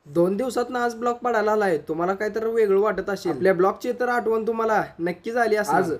2 दिवसात आज ब्लॉग पडायला आलाय. तुम्हाला काय तर वेगळं वाटत असेल. आपल्या ब्लॉगची तर आठवण तुम्हाला नक्की झाली असेल. आज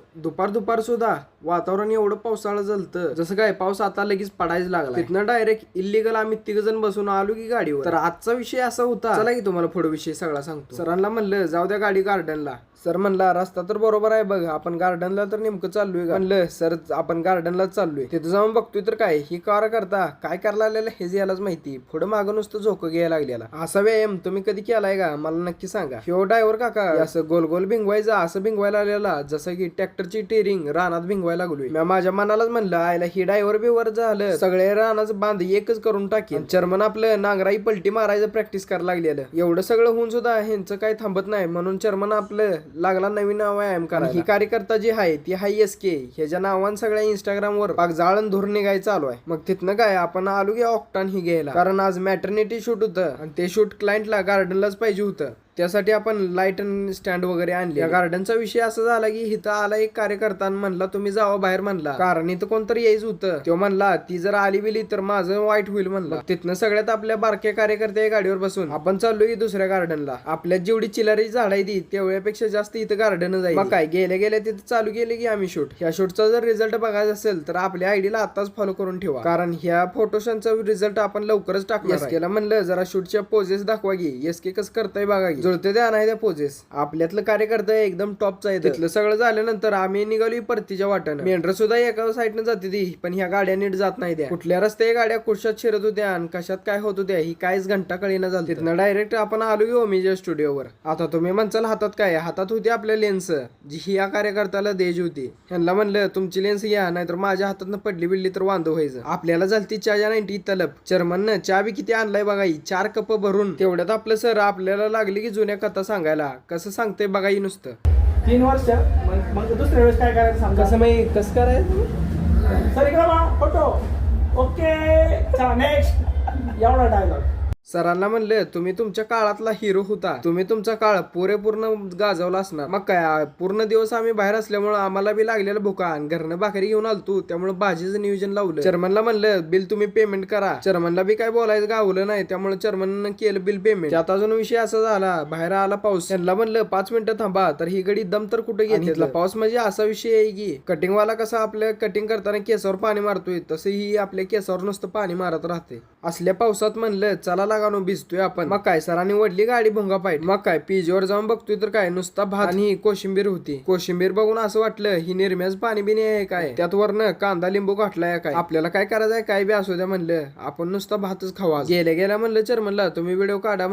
दुपार सुद्धा वातावरण एवढं पावसाळं झालतं, जसं काय पाऊस आता लगेच पडायला लागला. तिथनं डायरेक्ट इल्लीगल आम्ही 3 जण बसून आलो की गाडीवर. तर आजचा विषय असा होता, चला की तुम्हाला पुढे विषय सगळा सांगतो. सरांना म्हणलं जाऊ द्या गाडी गार्डनला. सर म्हणला रस्ता तर बरोबर आहे बघ, आपण गार्डनला तर नेमकं चाललोय. म्हणलं सर आपण गार्डनलाच चाललोय. तिथं जाऊन बघतोय तर काय ही कार करता काय करायला आलेलं हेच यालाच माहिती. पुढे मागं नुसतं झोकं घ्यायला लागलेला. असा व्यायाम तुम्ही कधी केलाय का मला नक्की सांगा. ह्यो ड्रायव्हर काका असं गोल गोल भिंगवायचं, असं भिंगवायला आलेला जसं की ट्रॅक्टरची टेरिंग रानात भिंगवायला लागलोय. मी माझ्या मनालाच म्हणलं आयला ही ड्रायव्हर बिवर झालं सगळे रानाचं बांध एकच करून टाकेल. चर्मन आपलं नांगराई पलटी मारायचं प्रॅक्टिस करायला लागलेलं. एवढं सगळं होऊन सुद्धा ह्यांचं काही थांबत नाही, म्हणून चर्मन आपलं लागला नवीन व्यायाम करायला. ही कार्यकर्ता जी आहे ती हाय SK. ह्याच्या नावानं सगळ्या इंस्टाग्रामवर पाक जाळण धोरण निघायचं चालू आहे. मग तिथनं काय आपण आलो की ऑक्टान ही घ्यायला, कारण आज मॅटर्निटी शूट होतं आणि ते शूट क्लायंटला गार्डनलाच पाहिजे होतं. त्यासाठी आपण लाईट अँड स्टँड वगैरे आणले. या गार्डनचा विषय असा झाला की इथं आला एक कार्यकर्ता म्हणला तुम्ही जावा बाहेर म्हणला, कारण इथं कोणतरी यायचं होतं. तो म्हणला ती जर आली बिली तर माझं वाईट होईल म्हणला. तिथनं सगळ्यात आपल्या बारक्या कार्यकर्त्या गाडीवर बसून आपण चाललोय दुसऱ्या गार्डनला. आपल्यात जेवढी चिलारी झाड आहे ती तेवढ्यापेक्षा जास्त इथं गार्डन जाईल. मग काय गेल्या तिथं चालू केले की आम्ही शूट. ह्या शूटचा जर रिझल्ट बघायचा असेल तर आपल्या आयडीला आताच फॉलो करून ठेवा, कारण ह्या फोटोशनचा रिझल्ट आपण लवकरच टाकणार. SK ला म्हणलं जरा शूटच्या पोजेस दाखवा की. SK कसं करताय बघा की. जुळते द्या नाही त्या पोजेस. आपल्यातलं कार्यकर्ता एकदम टॉपचा आहे. तिथलं सगळं झाल्यानंतर आम्ही निघालो परतीच्या वाटेनं. मेंढर सुद्धा एका साईडनं जाते ती, पण ह्या गाड्या नीट जात नाही. त्या कुठल्या रस्ते गाड्या कुशात शिरत होत्या आणि कशात काय होत होत्या ही काहीच घंटा कळीना झाली. तिथनं डायरेक्ट आपण आलो की ओमीच्या स्टुडिओवर. आता तुम्ही म्हणचाल हातात काय, हातात होती आपल्या लेन्स जी ही या कार्यकर्त्याला द्यायची होती. ह्यांना म्हणलं तुमची लेन्स घ्या नाहीतर माझ्या हातात पडली बिडली तर वांदो व्हायचं. आपल्याला झालती चहाच्या 90 तलब. चर्मननं चहा बी किती आणलाय बघा, 4 कप भरून. तेवढ्यात आपलं सर आपल्याला लागली की जुन्या कथा सांगायला. कसं सांगते बघा ही नुसतं 3 वर्ष. मग दुसऱ्या वेळेस काय करायचं सांगा. कसं माहिती कसं करायचं. सर इकडे बघा फोटो. ओके चला नेक्स्ट. एवढा डायलॉग. सरांना म्हणलं तुम्ही तुमच्या काळातला हिरो होता, तुम्ही तुमचा काळ पुरेपूर्ण गाजवला असणार. मग काय पूर्ण दिवस आम्ही बाहेर असल्यामुळे आम्हाला बी लागलेला भुका आणि घरनं भाकरी घेऊन आलतो, त्यामुळे भाजीचं नियोजन लावलं. चर्मनला म्हणलं बिल तुम्ही पेमेंट करा. चर्मनला बी काय बोलायचं गावलं नाही, त्यामुळे चर्मननं केलं बिल पेमेंट. त्यात अजून विषय असा झाला बाहेर आला पाऊस. त्यांना म्हणलं 5 मिनिटं थांबा, तर ही गडी दम तर कुठे घेतला. पाऊस म्हणजे असा विषय आहे की कटिंगवाला कसा आपल्या कटिंग करताना केसावर पाणी मारतोय तसं ही आपल्या केसावर नुसतं पाणी मारत राहते. असल्या पावसात म्हणलं चला लागानो भिजतोय आपण. मग काय सरांनी वडली गाडी भोंगा पाहिजे. मग काय पीजीवर जाऊन बघतोय तर काय नुसता भात आणि कोशिंबीर होती. कोशिंबीर बघून असं वाटलं ही निर्म्याच पाणी बिणी आहे काय, त्यात वरनं कांदा लिंबू घातलाय काय. आपल्याला काय करायचंय काय बी असू द्या म्हणलं, आपण नुसता भातच खावा. गेल्या म्हणलं चर्मनला तुम्ही व्हिडिओ काढा.